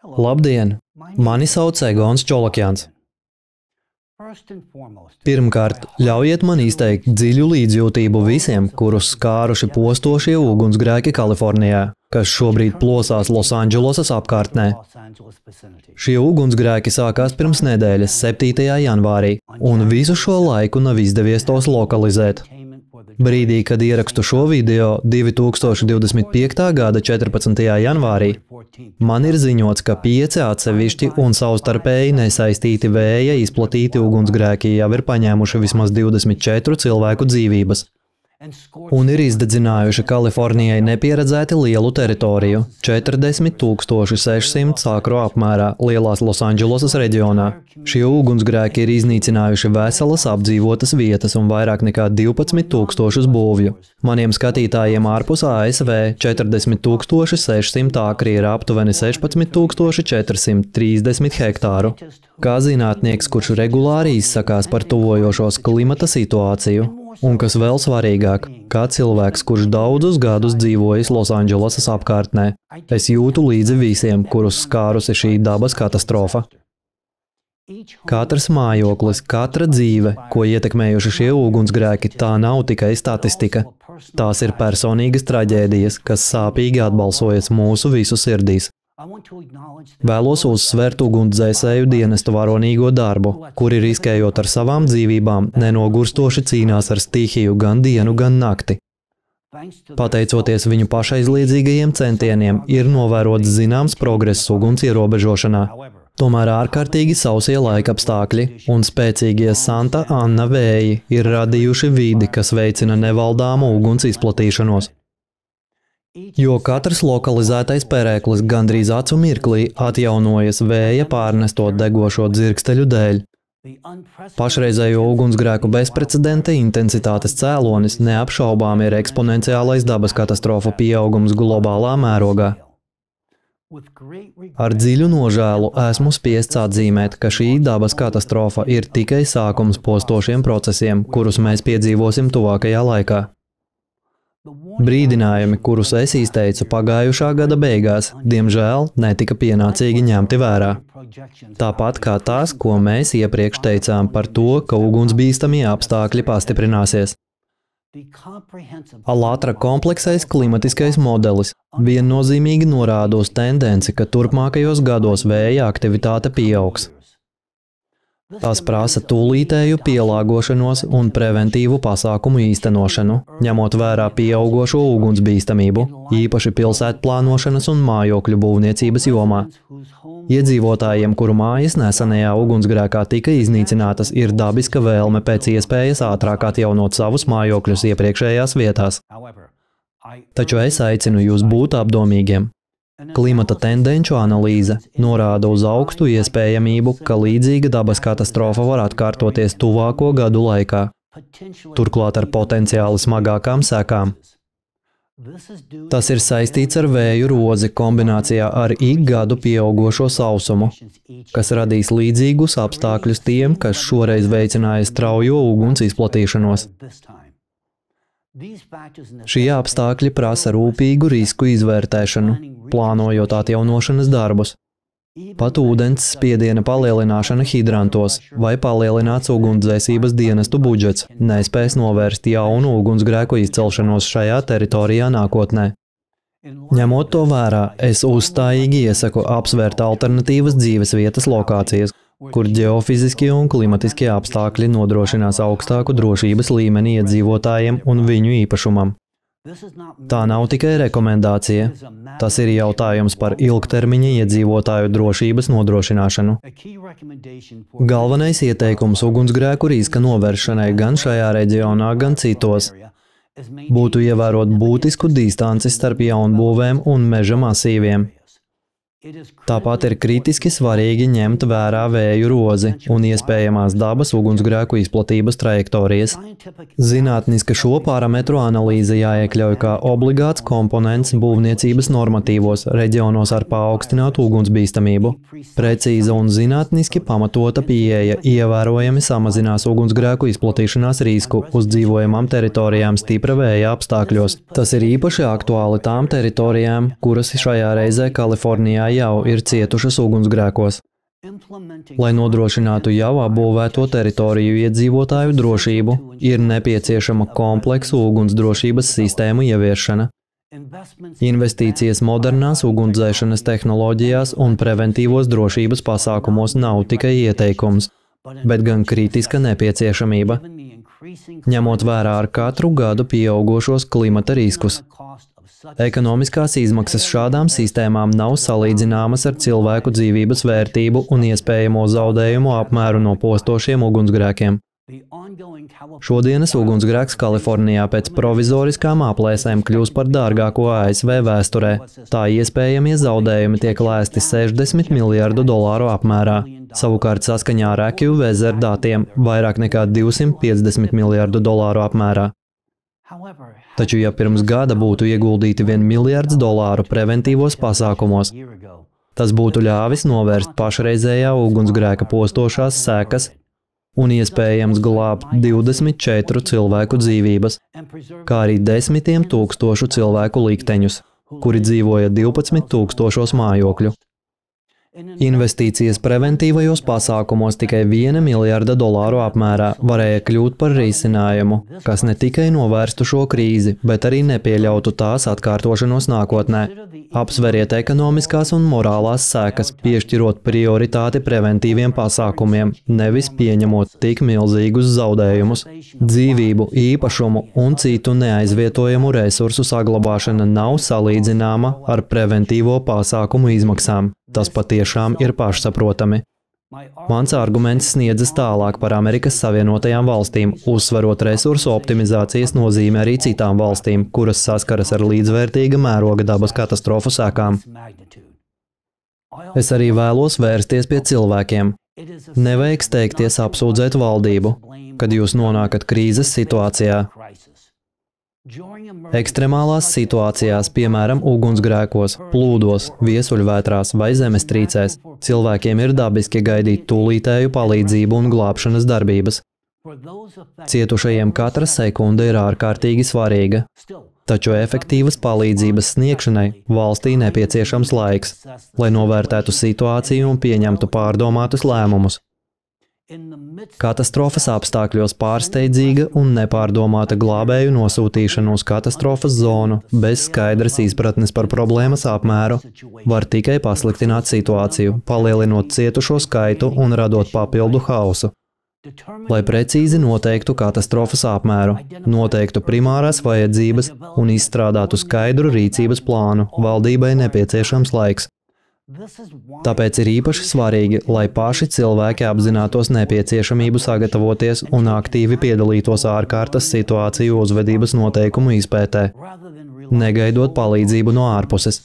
Labdien! Mani sauc Egons Čolokjans. Pirmkārt, ļaujiet man izteikt dziļu līdzjūtību visiem, kurus skāruši postošie ugunsgrēki Kalifornijā, kas šobrīd plosās Losandželosas apkārtnē. Šie ugunsgrēki sākās pirms nedēļas 7. janvārī, un visu šo laiku nav izdevies tos lokalizēt. Brīdī, kad ierakstu šo video 2025. gada 14. janvārī, man ir ziņots, ka 5 atsevišķi un savstarpēji nesaistīti vēja izplatīti ugunsgrēki jau ir paņēmuši vismaz 24 cilvēku dzīvības un ir izdedzinājuši Kalifornijai nepieredzēti lielu teritoriju – 40,600 akru apmērā lielās Losandželosas reģionā. Šie ugunsgrēki ir iznīcinājuši veselas apdzīvotas vietas un vairāk nekā 12,000 būvju. Maniem skatītājiem ārpus ASV 40,600 akri ir aptuveni 16,430 hektāru. Kā zinātnieks, kurš regulāri izsakās par tuvojošos klimata situāciju, un kas vēl svarīgāk, kā cilvēks, kurš daudzus gadus dzīvojis Losandželosas apkārtnē, es jūtu līdzi visiem, kurus skārusi šī dabas katastrofa. Katrs mājoklis, katra dzīve, ko ietekmējuši šie ugunsgrēki, tā nav tikai statistika. Tās ir personīgas traģēdijas, kas sāpīgi atbalsojas mūsu visu sirdīs. Vēlos uzsvērt ugunsdzēsēju dienestu varonīgo darbu, kuri riskējot ar savām dzīvībām, nenogurstoši cīnās ar stihiju gan dienu, gan nakti. Pateicoties viņu pašaizliedzīgajiem centieniem, ir novērots zināms progress uguns ierobežošanā. Tomēr ārkārtīgi sausie laikapstākļi un spēcīgie Santa Anna vēji ir radījuši vidi, kas veicina nevaldāmu uguns izplatīšanos. Jo katrs lokalizētais perēklis gandrīz acu mirklī atjaunojas vēja pārnesto degošo dzirksteļu dēļ. Pašreizējo ugunsgrēku bezprecedenta intensitātes cēlonis neapšaubām ir eksponenciālais dabas katastrofu pieaugums globālā mērogā. Ar dziļu nožēlu esmu spiests atzīmēt, ka šī dabas katastrofa ir tikai sākums postošiem procesiem, kurus mēs piedzīvosim tuvākajā laikā. Brīdinājumi, kurus es izteicu pagājušā gada beigās, diemžēl netika pienācīgi ņemti vērā. Tāpat kā tās, ko mēs iepriekš teicām par to, ka ugunsbīstamie apstākļi pastiprināsies. Alatra kompleksais klimatiskais modelis viennozīmīgi norāda uz tendenci, ka turpmākajos gados vēja aktivitāte pieaugs. Tās prasa tūlītēju pielāgošanos un preventīvu pasākumu īstenošanu, ņemot vērā pieaugošo ugunsbīstamību, īpaši pilsētplānošanas un mājokļu būvniecības jomā. Iedzīvotājiem, kuru mājas nesenajā ugunsgrēkā tika iznīcinātas, ir dabiska vēlme pēc iespējas ātrāk atjaunot savus mājokļus iepriekšējās vietās. Taču es aicinu jūs būt apdomīgiem. Klimata tendenču analīze norāda uz augstu iespējamību, ka līdzīga dabas katastrofa var atkārtoties tuvāko gadu laikā, turklāt ar potenciāli smagākām sekām. Tas ir saistīts ar vēju rozi kombinācijā ar ik gadu pieaugošo sausumu, kas radīs līdzīgus apstākļus tiem, kas šoreiz veicināja straujo uguns izplatīšanos. Šie apstākļi prasa rūpīgu risku izvērtēšanu, plānojot atjaunošanas darbus. Pat ūdens spiediena palielināšana hidrantos vai palielināts ugunsdzēsības dienestu budžets nespēs novērst jaunu ugunsgrēku izcelšanos šajā teritorijā nākotnē. Ņemot to vērā, es uzstājīgi iesaku apsvērt alternatīvas dzīvesvietas lokācijas, kur ģeofiziskie un klimatiskie apstākļi nodrošinās augstāku drošības līmeni iedzīvotājiem un viņu īpašumam. Tā nav tikai rekomendācija, tas ir jautājums par ilgtermiņa iedzīvotāju drošības nodrošināšanu. Galvenais ieteikums ugunsgrēku riska novēršanai gan šajā reģionā, gan citos būtu ievērot būtisku distanci starp jaunbūvēm un meža masīviem. Tāpat ir kritiski svarīgi ņemt vērā vēju rozi un iespējamās dabas ugunsgrēku izplatības trajektorijas. Zinātniska šo parametru analīze jāiekļauj kā obligāts komponents būvniecības normatīvos reģionos ar paaugstinātu ugunsbīstamību. Precīza un zinātniski pamatota pieeja ievērojami samazinās ugunsgrēku izplatīšanās risku uz dzīvojamām teritorijām stipra vēja apstākļos. Tas ir īpaši aktuāli tām teritorijām, kuras šajā reizē Kalifornijā jau ir cietušas ugunsgrēkos. Lai nodrošinātu jau apbūvēto teritoriju iedzīvotāju drošību, ir nepieciešama kompleksu ugunsdrošības sistēmu ieviešana. Investīcijas modernās ugunsdzēšanas tehnoloģijās un preventīvos drošības pasākumos nav tikai ieteikums, bet gan kritiska nepieciešamība, ņemot vērā ar katru gadu pieaugošos klimata riskus. Ekonomiskās izmaksas šādām sistēmām nav salīdzināmas ar cilvēku dzīvības vērtību un iespējamo zaudējumu apmēru no postošiem ugunsgrēkiem. Šodienas ugunsgrēks Kalifornijā pēc provizoriskām aplēsēm kļūs par dārgāko ASV vēsturē. Tā iespējamie zaudējumi tiek lēsti $60 miljardu apmērā. Savukārt saskaņā ar AccuWeather datiem vairāk nekā $250 miljardu apmērā. Taču, ja pirms gada būtu ieguldīti $1 miljards preventīvos pasākumos, tas būtu ļāvis novērst pašreizējā ugunsgrēka postošās sekas un iespējams glābt 24 cilvēku dzīvības, kā arī desmitiem tūkstošu cilvēku likteņus, kuri dzīvoja 12 000 mājokļu. Investīcijas preventīvajos pasākumos tikai $1 miljarda apmērā varēja kļūt par risinājumu, kas ne tikai novērstu šo krīzi, bet arī nepieļautu tās atkārtošanos nākotnē. Apsveriet ekonomiskās un morālās sekas, piešķirot prioritāti preventīviem pasākumiem, nevis pieņemot tik milzīgus zaudējumus. Dzīvību, īpašumu un citu neaizvietojamu resursu saglabāšana nav salīdzināma ar preventīvo pasākumu izmaksām. Tas patiešām ir pašsaprotami. Mans arguments sniedzas tālāk par Amerikas Savienotajām valstīm, uzsverot resursu optimizācijas nozīmi arī citām valstīm, kuras saskaras ar līdzvērtīga mēroga dabas katastrofu sekām. Es arī vēlos vērsties pie cilvēkiem. Nevajag steigties apsūdzēt valdību, kad jūs nonākat krīzes situācijā. Ekstremālās situācijās, piemēram, ugunsgrēkos, plūdos, viesuļvētrās vai zemestrīcēs, cilvēkiem ir dabiski gaidīt tūlītēju palīdzību un glābšanas darbības. Cietušajiem katra sekunde ir ārkārtīgi svarīga, taču efektīvas palīdzības sniegšanai valstī nepieciešams laiks, lai novērtētu situāciju un pieņemtu pārdomātus lēmumus. Katastrofas apstākļos pārsteidzīga un nepārdomāta glābēju nosūtīšana uz katastrofas zonu bez skaidras izpratnes par problēmas apmēru var tikai pasliktināt situāciju, palielinot cietušo skaitu un radot papildu hausu. Lai precīzi noteiktu katastrofas apmēru, noteiktu primārās vajadzības un izstrādātu skaidru rīcības plānu, valdībai nepieciešams laiks. Tāpēc ir īpaši svarīgi, lai paši cilvēki apzinātos nepieciešamību sagatavoties un aktīvi piedalītos ārkārtas situāciju uzvedības noteikumu izpētē, negaidot palīdzību no ārpuses.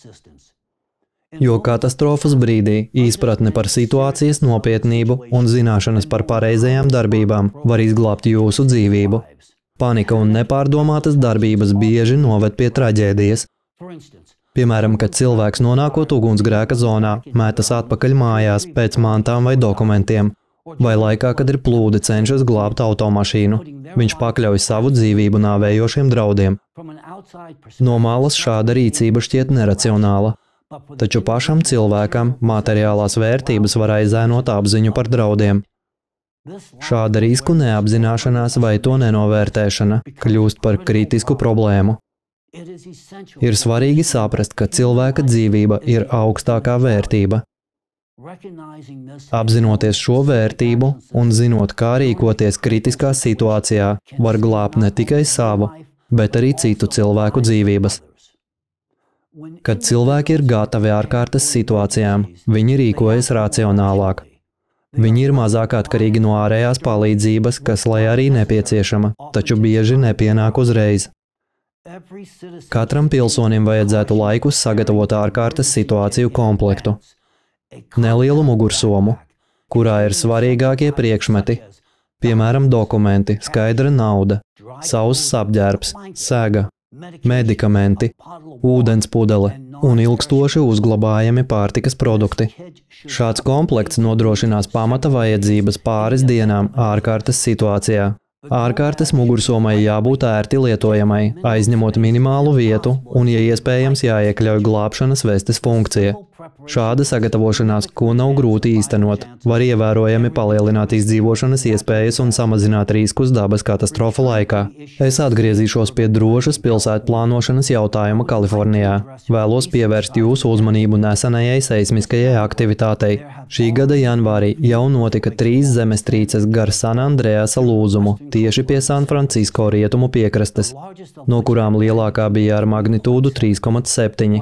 Jo katastrofas brīdī izpratne par situācijas nopietnību un zināšanas par pareizajām darbībām var izglābt jūsu dzīvību. Panika un nepārdomātas darbības bieži noved pie traģēdijas. Piemēram, kad cilvēks nonākot ugunsgrēka zonā, metas atpakaļ mājās pēc mantām vai dokumentiem, vai laikā, kad ir plūdi cenšas glābt automašīnu, viņš pakļauj savu dzīvību nāvējošiem draudiem. No malas šāda rīcība šķiet neracionāla, taču pašam cilvēkam materiālās vērtības var aizēnot apziņu par draudiem. Šāda risku neapzināšanās vai to nenovērtēšana kļūst par kritisku problēmu. Ir svarīgi saprast, ka cilvēka dzīvība ir augstākā vērtība. Apzinoties šo vērtību un zinot, kā rīkoties kritiskā situācijā, var glābt ne tikai savu, bet arī citu cilvēku dzīvības. Kad cilvēki ir gatavi ārkārtas situācijām, viņi rīkojas racionālāk. Viņi ir mazāk atkarīgi no ārējās palīdzības, kas lai arī nepieciešama, taču bieži nepienāk uzreiz. Katram pilsonim vajadzētu laikus sagatavot ārkārtas situāciju komplektu. Nelielu mugursomu, kurā ir svarīgākie priekšmeti, piemēram, dokumenti, skaidra nauda, sauss apģērbs, sega, medikamenti, ūdens pudele un ilgstoši uzglabājami pārtikas produkti. Šāds komplekts nodrošinās pamata vajadzības pāris dienām ārkārtas situācijā. Ārkārtas mugursomai jābūt ērti lietojamai, aizņemot minimālu vietu un, ja iespējams, jāiekļauj glābšanas vestes funkcija. Šāda sagatavošanās, ko nav grūti īstenot, var ievērojami palielināt izdzīvošanas iespējas un samazināt riskus dabas katastrofu laikā. Es atgriezīšos pie drošas pilsētu plānošanas jautājuma Kalifornijā. Vēlos pievērst jūsu uzmanību nesenajai seismiskajai aktivitātei. Šī gada janvārī jau notika 3 zemestrīces gar San Andreasa lūzumu tieši pie San Francisco rietumu piekrastes, no kurām lielākā bija ar magnitūdu 3,7.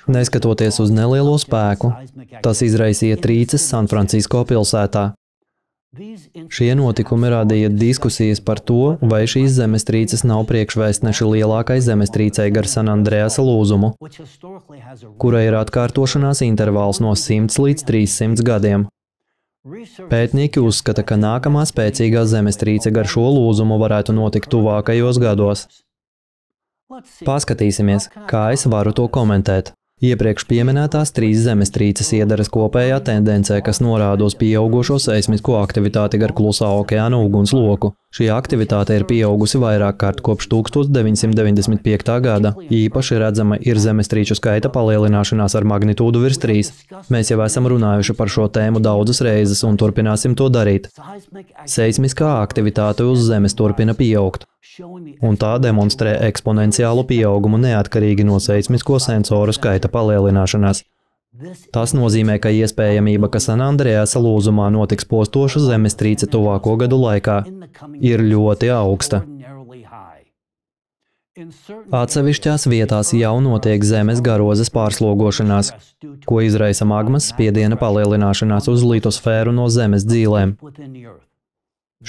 Neskatoties uz nelielo spēku, tas izraisīja trīces San Francisco pilsētā. Šie notikumi radīja diskusijas par to, vai šīs zemestrīces nav priekšvēstneši lielākai zemestrīcei gar San Andreasa lūzumu, kura ir atkārtošanās intervāls no 100 līdz 300 gadiem. Pētnieki uzskata, ka nākamā spēcīgā zemestrīce gar šo lūzumu varētu notikt tuvākajos gados. Paskatīsimies, kā es varu to komentēt. Iepriekš pieminētās 3 zemestrīces iedaras kopējā tendencē, kas norāda uz pieaugušo seismisko aktivitāti gar Klusā okeāna ugunsloku. Šī aktivitāte ir pieaugusi vairāk kārt kopš 1995. gada. Īpaši redzama ir zemestrīču skaita palielināšanās ar magnitūdu virs 3. Mēs jau esam runājuši par šo tēmu daudzas reizes un turpināsim to darīt. Seismiskā aktivitāte uz Zemes turpina pieaugt, un tā demonstrē eksponenciālu pieaugumu neatkarīgi no seismisko sensoru skaita palielināšanās. Tas nozīmē, ka iespējamība, ka San Andreasa lūzumā notiks postoša zemestrīce tuvāko gadu laikā, ir ļoti augsta. Atsevišķās vietās jau notiek zemes garozes pārslogošanās, ko izraisa magmas spiediena palielināšanās uz litosfēru no zemes dzīlēm.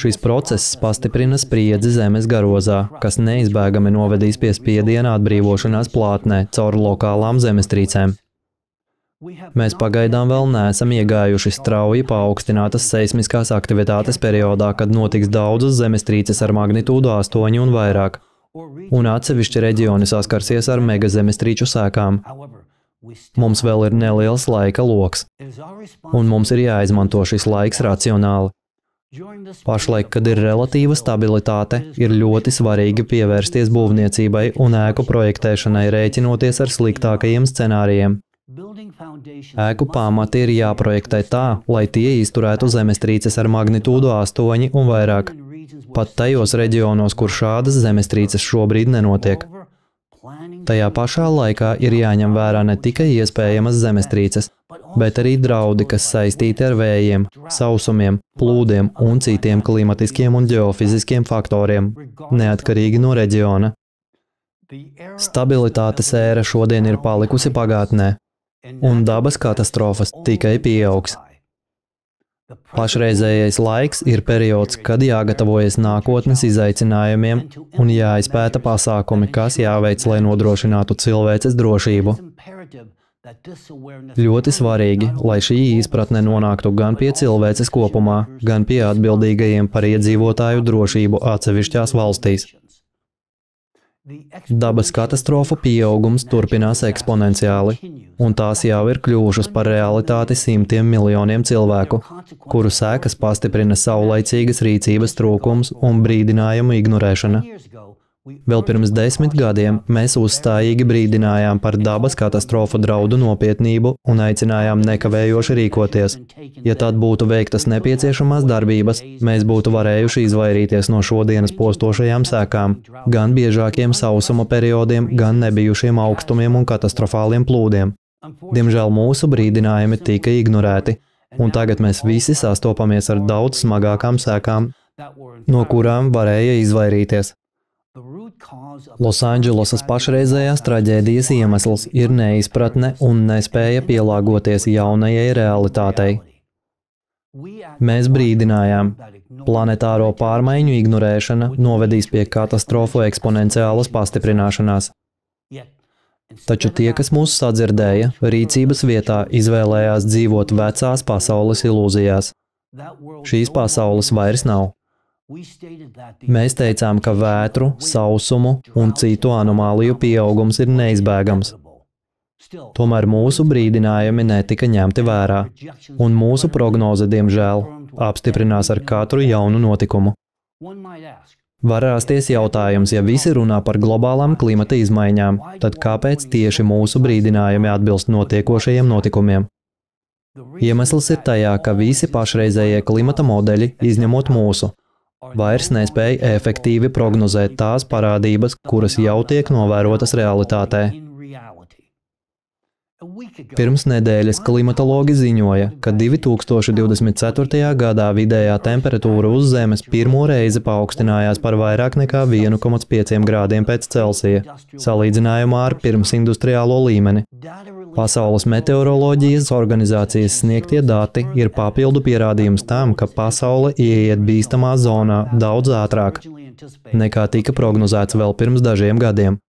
Šis process pastiprina spriedzi zemes garozā, kas neizbēgami novedīs pie spiediena atbrīvošanās plātnē caur lokālām zemestrīcēm. Mēs pagaidām vēl neesam iegājuši strauji paaugstinātas seismiskās aktivitātes periodā, kad notiks daudzas zemestrīces ar magnitūdu 8 un vairāk, un atsevišķi reģioni saskarsies ar megazemestrīču sēkām. Mums vēl ir neliels laika loks, un mums ir jāizmanto šis laiks racionāli. Pašlaik, kad ir relatīva stabilitāte, ir ļoti svarīgi pievērsties būvniecībai un ēku projektēšanai, rēķinoties ar sliktākajiem scenārijiem. Ēku pamati ir jāprojektē tā, lai tie izturētu zemestrīces ar magnitūdu 8 un vairāk, pat tajos reģionos, kur šādas zemestrīces šobrīd nenotiek. Tajā pašā laikā ir jāņem vērā ne tikai iespējamas zemestrīces, bet arī draudi, kas saistīti ar vējiem, sausumiem, plūdiem un citiem klimatiskiem un ģeofiziskiem faktoriem, neatkarīgi no reģiona. Stabilitātes ēra šodien ir palikusi pagātnē, un dabas katastrofas tikai pieaugs. Pašreizējais laiks ir periods, kad jāgatavojas nākotnes izaicinājumiem un jāizpēta pasākumi, kas jāveic, lai nodrošinātu cilvēces drošību. Ļoti svarīgi, lai šī izpratne nonāktu gan pie cilvēces kopumā, gan pie atbildīgajiem par iedzīvotāju drošību atsevišķās valstīs. Dabas katastrofu pieaugums turpinās eksponenciāli, un tās jau ir kļuvušas par realitāti simtiem miljoniem cilvēku, kuru sekas pastiprina saulaicīgas rīcības trūkums un brīdinājumu ignorēšana. Vēl pirms 10 gadiem mēs uzstājīgi brīdinājām par dabas katastrofu draudu nopietnību un aicinājām nekavējoši rīkoties. Ja tad būtu veiktas nepieciešamās darbības, mēs būtu varējuši izvairīties no šodienas postošajām sekām, gan biežākiem sausuma periodiem, gan nebijušiem augstumiem un katastrofāliem plūdiem. Diemžēl mūsu brīdinājumi tika ignorēti, un tagad mēs visi sastopamies ar daudz smagākām sekām, no kurām varēja izvairīties. Losandželosas pašreizējās traģēdijas iemesls ir neizpratne un nespēja pielāgoties jaunajai realitātei. Mēs brīdinājām, planetāro pārmaiņu ignorēšana novedīs pie katastrofu eksponenciālas pastiprināšanās. Taču tie, kas mūs sadzirdēja, rīcības vietā izvēlējās dzīvot vecās pasaules ilūzijās. Šīs pasaules vairs nav. Mēs teicām, ka vētru, sausumu un citu anomāliju pieaugums ir neizbēgams. Tomēr mūsu brīdinājumi netika ņemti vērā, un mūsu prognoze, diemžēl, apstiprinās ar katru jaunu notikumu. Var rasties jautājums, ja visi runā par globālām klimata izmaiņām, tad kāpēc tieši mūsu brīdinājumi atbilst notiekošajiem notikumiem? Iemesls ir tajā, ka visi pašreizējie klimata modeļi, izņemot mūsu, vairs nespēja efektīvi prognozēt tās parādības, kuras jau tiek novērotas realitātē. Pirms nedēļas klimatologi ziņoja, ka 2024. gadā vidējā temperatūra uz Zemes pirmo reizi paaugstinājās par vairāk nekā 1,5 grādiem pēc Celsija, salīdzinājumā ar pirmsindustriālo līmeni. Pasaules meteoroloģijas organizācijas sniegtie dati ir papildu pierādījums tam, ka pasaule ieiet bīstamā zonā daudz ātrāk, nekā tika prognozēts vēl pirms dažiem gadiem.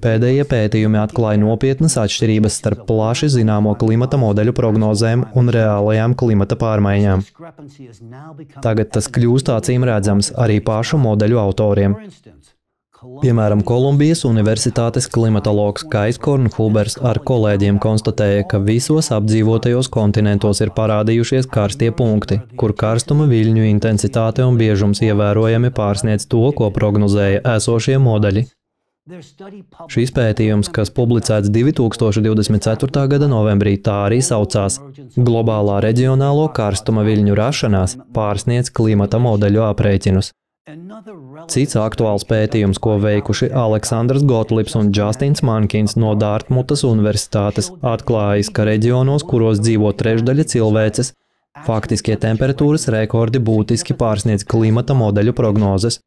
Pēdējie pētījumi atklāja nopietnas atšķirības starp plaši zināmo klimata modeļu prognozēm un reālajām klimata pārmaiņām. Tagad tas kļūst acīm redzams arī pašu modeļu autoriem. Piemēram, Kolumbijas Universitātes klimatologs Kais Kornhubers ar kolēģiem konstatēja, ka visos apdzīvotajos kontinentos ir parādījušies karstie punkti, kur karstuma viļņu intensitāte un biežums ievērojami pārsniedz to, ko prognozēja esošie modeļi. Šis pētījums, kas publicēts 2024. gada novembrī, tā arī saucās Globālā reģionālo karstuma viļņu rašanās pārsniedz klimata modeļu aprēķinus. Cits aktuāls pētījums, ko veikuši Aleksandrs Gotlibs un Justins Mankins no Dārtmutas Universitātes, atklājis, ka reģionos, kuros dzīvo trešdaļa cilvēces, faktiskie temperatūras rekordi būtiski pārsniedz klimata modeļu prognozes.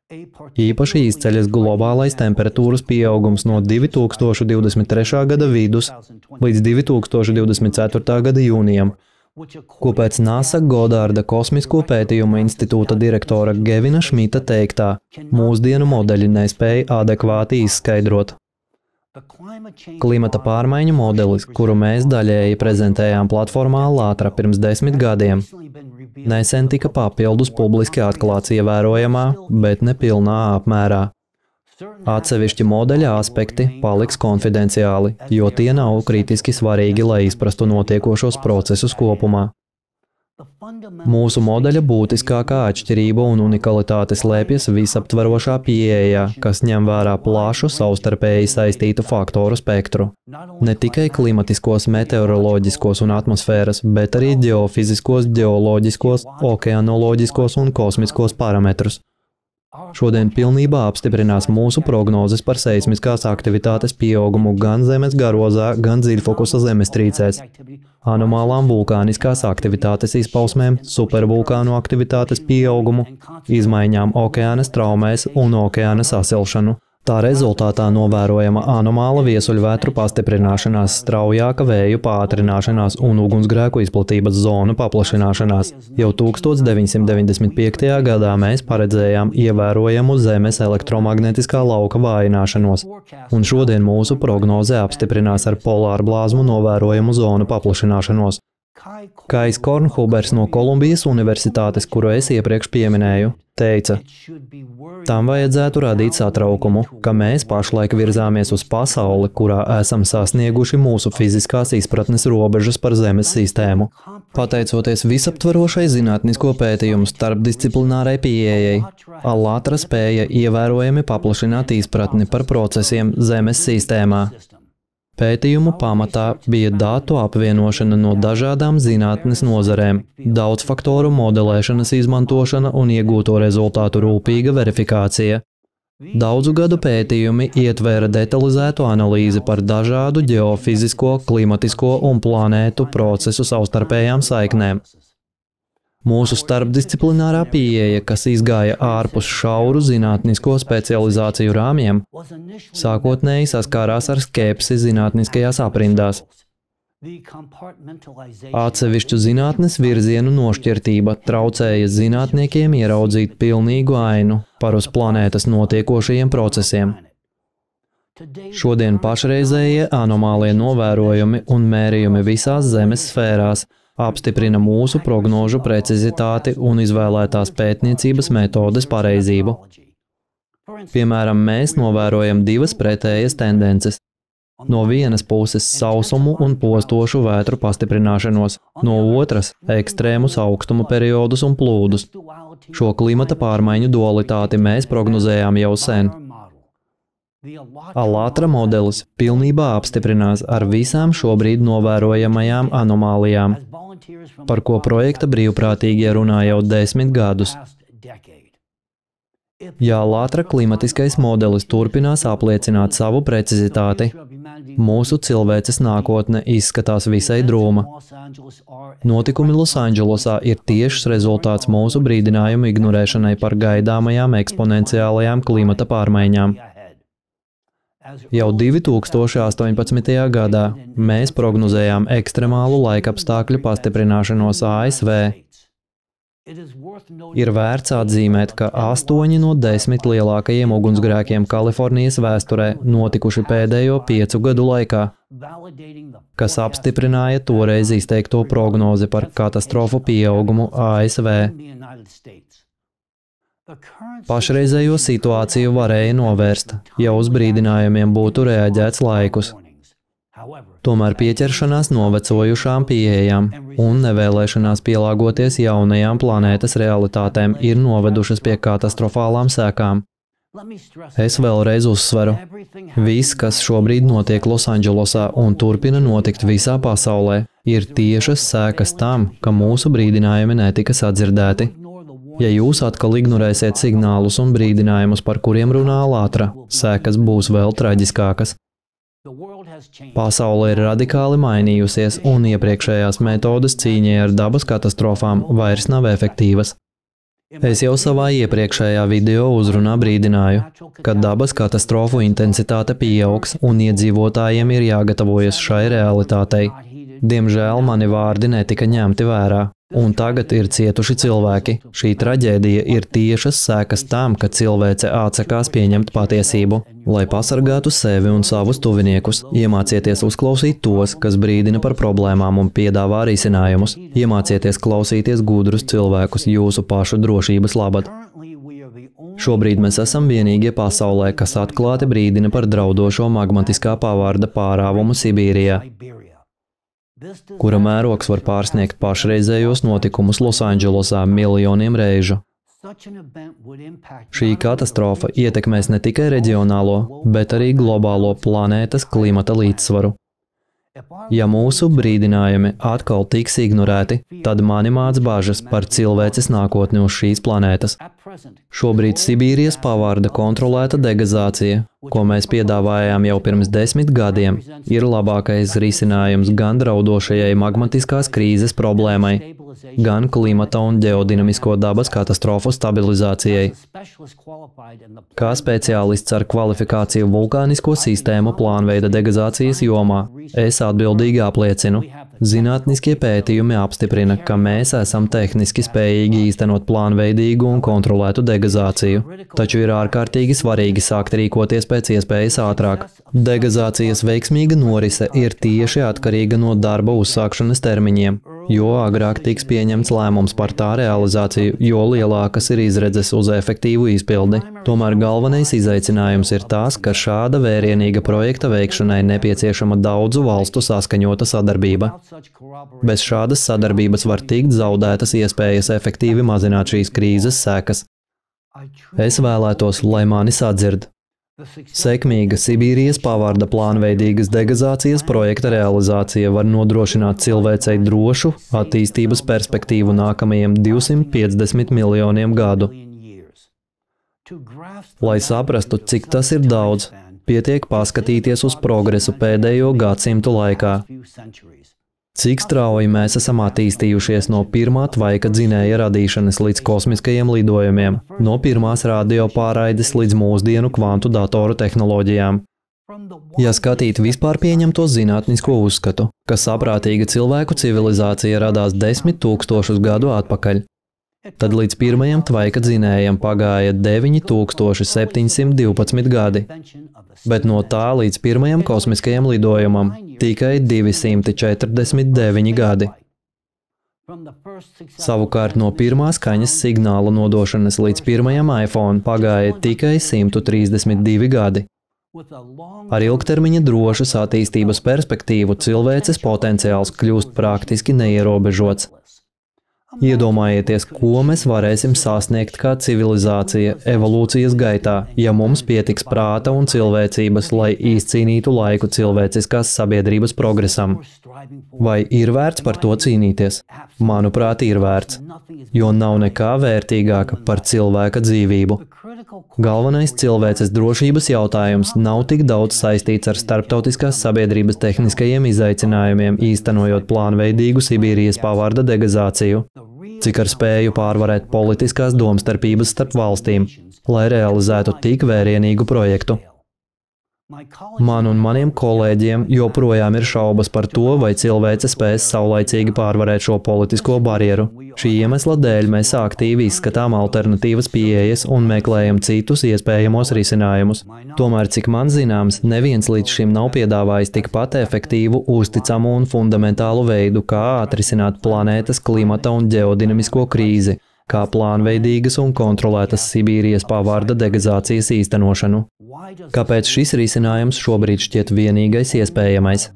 Īpaši izceļas globālais temperatūras pieaugums no 2023. gada vidus līdz 2024. gada jūnijam, ko pēc NASA Godārda kosmisko pētījumu institūta direktora Gevina Šmita teiktā, mūsdienu modeļi nespēja adekvāti izskaidrot. Klimata pārmaiņu modelis, kuru mēs daļēji prezentējām platformā Lātra pirms 10 gadiem, nesen tika papildus publiski atklāts ievērojamā, bet nepilnā apmērā. Atsevišķi modeļa aspekti paliks konfidenciāli, jo tie nav kritiski svarīgi, lai izprastu notiekošos procesus kopumā. Mūsu modeļa būtiskākā atšķirība un unikalitāte slēpjas visaptverošā pieejā, kas ņem vērā plašu savstarpēji saistītu faktoru spektru. Ne tikai klimatiskos, meteoroloģiskos un atmosfēras, bet arī ģeofiziskos, ģeoloģiskos, okeanoloģiskos un kosmiskos parametrus. Šodien pilnībā apstiprinās mūsu prognozes par seismiskās aktivitātes pieaugumu gan Zemes garozā, gan dziļfokusa zemestrīcēs, anomālām vulkāniskās aktivitātes izpausmēm, supervulkānu aktivitātes pieaugumu, izmaiņām okeāna straumēs un okeāna sasilšanu. Tā rezultātā novērojama anomāla viesuļvētru pastiprināšanās, straujāka vēju pātrināšanās un ugunsgrēku izplatības zonu paplašināšanās. Jau 1995. gadā mēs paredzējām ievērojamu Zemes elektromagnetiskā lauka vājināšanos, un šodien mūsu prognoze apstiprinās ar polāru blāzmu novērojamu zonu paplašināšanos. Kais Kornhubers no Kolumbijas Universitātes, kuru es iepriekš pieminēju, teica, tam vajadzētu radīt satraukumu, ka mēs pašlaik virzāmies uz pasauli, kurā esam sasnieguši mūsu fiziskās izpratnes robežas par Zemes sistēmu. Pateicoties visaptverošai zinātnisko pētījumu starpdisciplinārai pieejai, Alatra spēja ievērojami paplašināt izpratni par procesiem Zemes sistēmā. Pētījumu pamatā bija datu apvienošana no dažādām zinātnes nozarēm, daudzfaktoru modelēšanas izmantošana un iegūto rezultātu rūpīga verifikācija. Daudzu gadu pētījumi ietvēra detalizētu analīzi par dažādu ģeofizisko, klimatisko un planētu procesu savstarpējām saiknēm. Mūsu starpdisciplinārā pieeja, kas izgāja ārpus šauru zinātnisko specializāciju rāmjiem, sākotnēji saskārās ar skepsi zinātniskajās aprindās. Atsevišķu zinātnes virzienu nošķirtība traucēja zinātniekiem ieraudzīt pilnīgu ainu par uz planētas notiekošajiem procesiem. Šodien pašreizējie anomālie novērojumi un mērījumi visās Zemes sfērās apstiprina mūsu prognožu precizitāti un izvēlētās pētniecības metodes pareizību. Piemēram, mēs novērojam divas pretējas tendences. No vienas puses sausumu un postošu vētru pastiprināšanos, no otras ekstrēmus augstuma periodus un plūdus. Šo klimata pārmaiņu dualitāti mēs prognozējām jau sen. Alatra modelis pilnībā apstiprinās ar visām šobrīd novērojamajām anomālijām, par ko projekta brīvprātīgie runā jau 10 gadus. Ja Alatra klimatiskais modelis turpinās apliecināt savu precizitāti, mūsu cilvēces nākotne izskatās visai drūma. Notikumi Losandželosā ir tiešs rezultāts mūsu brīdinājumu ignorēšanai par gaidāmajām eksponenciālajām klimata pārmaiņām. Jau 2018. gadā mēs prognozējām ekstremālu laikapstākļu pastiprināšanos ASV. Ir vērts atzīmēt, ka 8 no 10 lielākajiem ugunsgrēkiem Kalifornijas vēsturē notikuši pēdējo 5 gadu laikā, kas apstiprināja toreiz izteikto prognozi par katastrofu pieaugumu ASV. Pašreizējo situāciju varēja novērst, ja uz brīdinājumiem būtu reaģēts laikus. Tomēr pieķeršanās novecojušām pieejām un nevēlēšanās pielāgoties jaunajām planētas realitātēm ir novedušas pie katastrofālām sekām. Es vēlreiz uzsveru, viss, kas šobrīd notiek Losandželosā un turpina notikt visā pasaulē, ir tiešas sekas tam, ka mūsu brīdinājumi netika sadzirdēti. Ja jūs atkal ignorēsiet signālus un brīdinājumus, par kuriem runā Alatra, sekas būs vēl traģiskākas. Pasaule ir radikāli mainījusies, un iepriekšējās metodes cīņai ar dabas katastrofām vairs nav efektīvas. Es jau savā iepriekšējā video uzrunā brīdināju, ka dabas katastrofu intensitāte pieaugs un iedzīvotājiem ir jāgatavojas šai realitātei. Diemžēl mani vārdi netika ņemti vērā, un tagad ir cietuši cilvēki. Šī traģēdija ir tiešas sekas tam, ka cilvēce atsakās pieņemt patiesību. Lai pasargātu sevi un savus tuviniekus, iemācieties uzklausīt tos, kas brīdina par problēmām un piedāvā risinājumus. Iemācieties klausīties gudrus cilvēkus jūsu pašu drošības labad. Šobrīd mēs esam vienīgie pasaulē, kas atklāti brīdina par draudošo magmatiskā pavārda pārāvumu Sibīrijā, kura mērogs var pārsniegt pašreizējos notikumus Losandželosā miljoniem reižu. Šī katastrofa ietekmēs ne tikai reģionālo, bet arī globālo planētas klimata līdzsvaru. Ja mūsu brīdinājumi atkal tiks ignorēti, tad mani māc bažas par cilvēces nākotni uz šīs planētas. Šobrīd Sibīrijas pavārda kontrolēta degazācija, ko mēs piedāvājām jau pirms 10 gadiem, ir labākais risinājums gan draudošajai magmatiskās krīzes problēmai, gan klimata un ģeodinamisko dabas katastrofu stabilizācijai. Kā speciālists ar kvalifikāciju vulkānisko sistēmu plānveida degazācijas jomā, es atbildīgi apliecinu, zinātniskie pētījumi apstiprina, ka mēs esam tehniski spējīgi īstenot plānveidīgu un kontrolētu degazāciju, taču ir ārkārtīgi svarīgi sākt rīkoties pēc iespējas ātrāk. Degazācijas veiksmīga norise ir tieši atkarīga no darba uzsākšanas termiņiem. Jo agrāk tiks pieņemts lēmums par tā realizāciju, jo lielākas ir izredzes uz efektīvu izpildi. Tomēr galvenais izaicinājums ir tas, ka šāda vērienīga projekta veikšanai nepieciešama daudzu valstu saskaņota sadarbība. Bez šādas sadarbības var tikt zaudētas iespējas efektīvi mazināt šīs krīzes sekas. Es vēlētos, lai mani sadzird. Sekmīga Sibīrijas pavārda plānveidīgas degazācijas projekta realizācija var nodrošināt cilvēcei drošu attīstības perspektīvu nākamajiem 250 miljoniem gadu. Lai saprastu, cik tas ir daudz, pietiek paskatīties uz progresu pēdējo gadsimtu laikā. Cik strauji mēs esam attīstījušies no pirmā tvaika dzinēja radīšanas līdz kosmiskajiem lidojumiem, no pirmās radio pārraides līdz mūsdienu kvantu datoru tehnoloģijām. Ja skatīt vispār pieņemto zinātnisko uzskatu, ka saprātīga cilvēku civilizācija radās 10 000 gadu atpakaļ, tad līdz pirmajam tvaika dzinējam pagāja 9712 gadi, bet no tā līdz pirmajam kosmiskajam lidojumam tikai 249 gadi. Savukārt no pirmā skaņas signāla nodošanas līdz pirmajam iPhone pagāja tikai 132 gadi. Ar ilgtermiņa drošas attīstības perspektīvu cilvēces potenciāls kļūst praktiski neierobežots. Iedomājieties, ko mēs varēsim sasniegt kā civilizācija evolūcijas gaitā, ja mums pietiks prāta un cilvēcības, lai izcīnītu laiku cilvēciskās sabiedrības progresam. Vai ir vērts par to cīnīties? Manuprāt, ir vērts, jo nav nekā vērtīgāka par cilvēka dzīvību. Galvenais cilvēces drošības jautājums nav tik daudz saistīts ar starptautiskās sabiedrības tehniskajiem izaicinājumiem, īstenojot plānveidīgu Sibīrijas pavarda degazāciju, cik ar spēju pārvarēt politiskās domstarpības starp valstīm, lai realizētu tik vērienīgu projektu. Man un maniem kolēģiem joprojām ir šaubas par to, vai cilvēce spēs saulaicīgi pārvarēt šo politisko barjeru. Šī iemesla dēļ mēs aktīvi izskatām alternatīvas pieejas un meklējam citus iespējamos risinājumus. Tomēr, cik man zināms, neviens līdz šim nav piedāvājis tikpat efektīvu, uzticamu un fundamentālu veidu, kā atrisināt planētas klimata un ģeodinamisko krīzi, kā plānveidīgas un kontrolētas Sibīrijas pavarda degazācijas īstenošanu. Kāpēc šis risinājums šobrīd šķiet vienīgais iespējamais?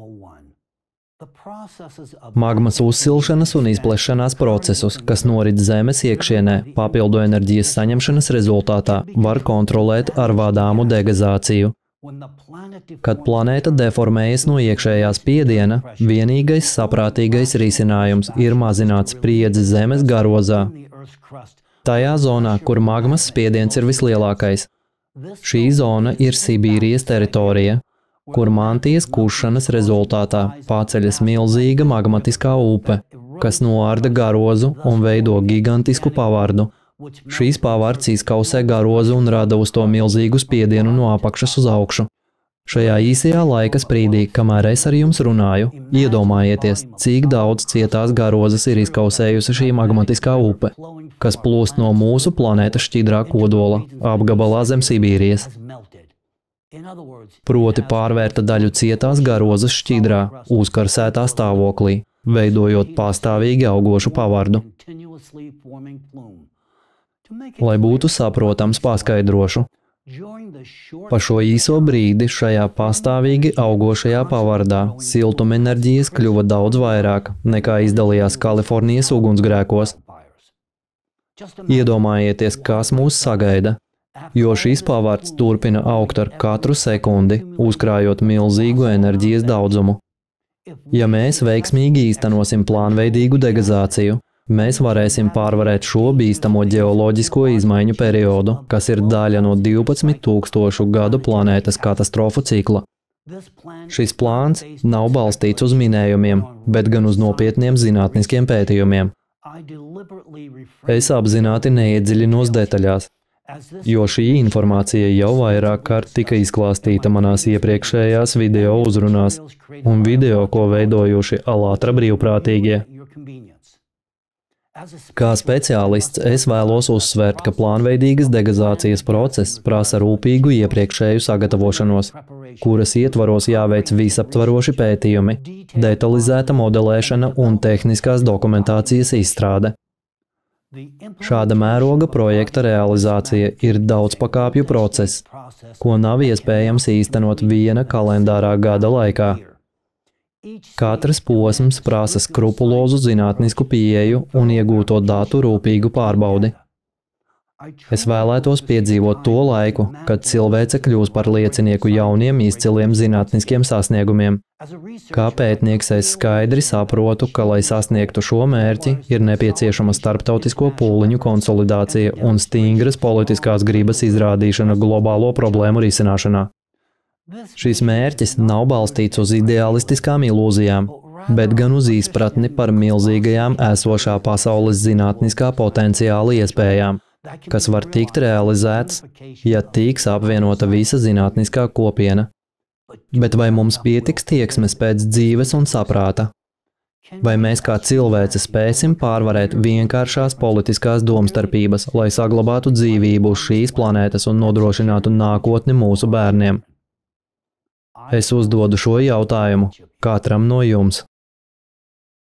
Magmas uzsilšanas un izplešanās procesus, kas norit Zemes iekšienē, papildu enerģijas saņemšanas rezultātā, var kontrolēt ar vadāmu degazāciju. Kad planēta deformējas no iekšējā spiediena, vienīgais saprātīgais risinājums ir mazināt spriedzi Zemes garozā, tajā zonā, kur magmas spiediens ir vislielākais. Šī zona ir Sibīrijas teritorija, kur mantijas kušanas rezultātā paceļas milzīga magmatiskā upe, kas noārda garozu un veido gigantisku pavardu. Šīs pavards izkausē garozu un rada uz to milzīgu spiedienu no apakšas uz augšu. Šajā īsajā laika sprīdī, kamēr es ar jums runāju, iedomājieties, cik daudz cietās garozas ir izkausējusi šī magmatiskā upe, kas plūst no mūsu planētas šķidrā kodola apgabalā zem Sibīrijas. Proti pārvērta daļu cietās garozas šķidrā, uzkarsētā stāvoklī, veidojot pastāvīgi augošu pavardu. Lai būtu saprotams, paskaidrošu. Pa šo īso brīdi šajā pastāvīgi augošajā pavardā siltumenerģijas kļuva daudz vairāk, nekā izdalījās Kalifornijas ugunsgrēkos. Iedomājieties, kas mūs sagaida, jo šīs pavards turpina augt ar katru sekundi, uzkrājot milzīgu enerģijas daudzumu. Ja mēs veiksmīgi īstenosim plānveidīgu degazāciju, mēs varēsim pārvarēt šo bīstamo ģeoloģisko izmaiņu periodu, kas ir daļa no 12,000 gadu planētas katastrofu cikla. Šis plāns nav balstīts uz minējumiem, bet gan uz nopietniem zinātniskiem pētījumiem. Es apzināti neiedziļinos detaļās, jo šī informācija jau vairāk kārt tika izklāstīta manās iepriekšējās video uzrunās un video, ko veidojuši Alatra brīvprātīgie. Kā speciālists es vēlos uzsvērt, ka plānveidīgas degazācijas process prasa rūpīgu iepriekšēju sagatavošanos, kuras ietvaros jāveic visaptvaroši pētījumi, detalizēta modelēšana un tehniskās dokumentācijas izstrāde. Šāda mēroga projekta realizācija ir daudzpakāpju process, ko nav iespējams īstenot viena kalendārā gada laikā. Katrs posms prasa skrupulozu zinātnisku pieeju un iegūto datu rūpīgu pārbaudi. Es vēlētos piedzīvot to laiku, kad cilvēce kļūs par liecinieku jauniem izciliem zinātniskiem sasniegumiem. Kā pētnieks es skaidri saprotu, ka, lai sasniegtu šo mērķi, ir nepieciešama starptautisko pūliņu konsolidācija un stingras politiskās gribas izrādīšana globālo problēmu risināšanā. Šis mērķis nav balstīts uz ideālistiskām ilūzijām, bet gan uz izpratni par milzīgajām esošā pasaules zinātniskā potenciāla iespējām, kas var tikt realizēts, ja tiks apvienota visa zinātniskā kopiena. Bet vai mums pietiks tieksmes pēc dzīves un saprāta? Vai mēs kā cilvēce spēsim pārvarēt vienkāršās politiskās domstarpības, lai saglabātu dzīvību uz šīs planētas un nodrošinātu nākotni mūsu bērniem? Es uzdodu šo jautājumu katram no jums.